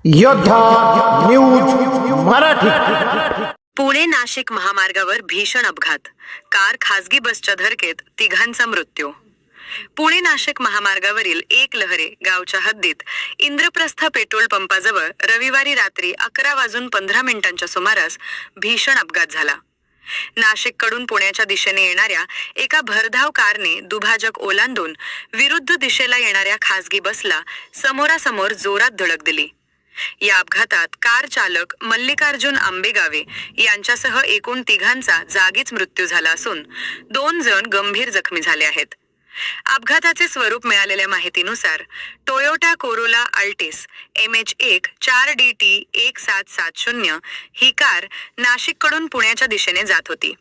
योद्धा न्यूज मराठी. पुणे नाशिक महामार्गावर भीषण अपघात, कार खासगी बसच्या धडकेत तिघांचा मृत्यू. पुणे नाशिक महामार्गावरील एक लहरे गावच्या हद्दीत इंद्रप्रस्थ पेट्रोल पंपाजवळ रविवारी रात्री 11:15 सुमारास भीषण अपघात झाला. नाशिककडून पुण्याच्या दिशेने येणाऱ्या एका भरधाव कारने दुभाजक ओलांडून विरुद्ध दिशेला येणाऱ्या खासगी बसला समोरासमोर जोरात धडक दिली. या अपघातात कार चालक मल्लिकार्जुन आंबेगावे यांच्यासह एकूण तिघांचा जागीच मृत्यू झाला असून 2 जण गंभीर जखमी झाले आहेत. अपघाताचे स्वरूप मिळालेल्या माहितीनुसार Toyota Corolla Altis MH1 4DT 1770 ही कार नाशिककडून पुण्याच्या दिशेने जात होती.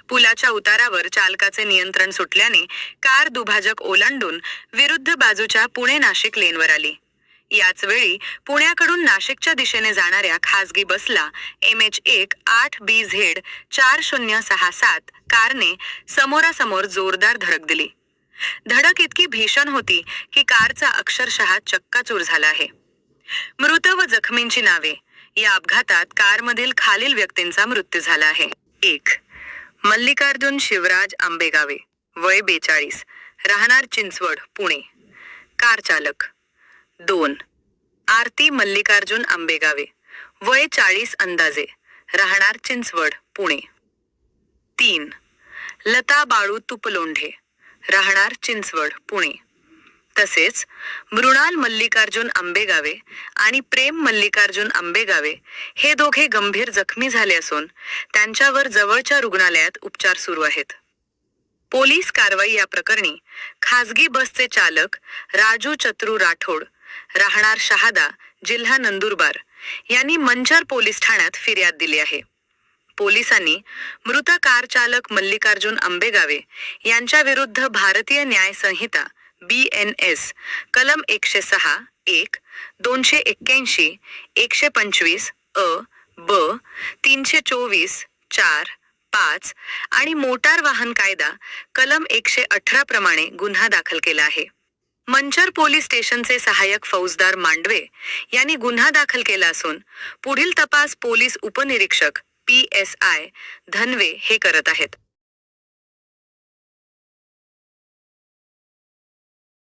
पुलाच्या उतारावर चालकाचे नियंत्रण सुटल्याने कार दुभाजक ओलांडून विरुद्ध बाजूच्या पुणे नाशिक लेनवर आली. याच वेळी पुण्याकडून नाशिकच्या दिशेने जाणाऱ्या खासगी बसला MH1 8BZ 4067 कारने समोरासमोर जोरदार धडक दिली. धडक इतकी भीषण होती की कारचा अक्षरशः चक्काचूर झाला आहे. मृत व जखमींची नावे. या अपघातात कारमधील खालील व्यक्तींचा मृत्यू झाला आहे. 1. मल्लिकार्जुन शिवराज आंबेगावे, वय 42, राहणार चिंचवड, पुणे, कार चालक. 2. आरती मल्लिकार्जुन आंबेगावे, वय 40 अंदाजे, राहणार चिंचवड, पुणे. 3. लता बाळू तुपलोंढे, राहणार चिंचवड, पुणे. तसेच मृणाल मल्लिकार्जुन आंबेगावे आणि प्रेम मल्लिकार्जुन आंबेगावे हे दोघे गंभीर जखमी झाले असून त्यांच्यावर जवळच्या रुग्णालयात उपचार सुरू आहेत. पोलीस कारवाई या प्रकरणी खासगी बसचे चालक राजू चत्रू राठोड, राहणार शहादा, जिल्हा नंदुरबार यांनी मंचर पोलीस ठाण्यात फिर्याद दिली आहे. पोलिसांनी मृत कार चालक मल्लिकार्जुन आंबेगावे यांच्या विरुद्ध भारतीय न्याय संहिता BNS कलम 106, 1, 281, 125 अ, ब, 324, 4, 5 आणि मोटार वाहन कायदा कलम 118 प्रमाणे गुन्हा दाखल केला आहे. मंचर पोलीस स्टेशनचे सहाय्यक फौजदार मांडवे यांनी गुन्हा दाखल केला असून पुढील तपास पोलीस उपनिरीक्षक PSI धनवे हे करत आहेत.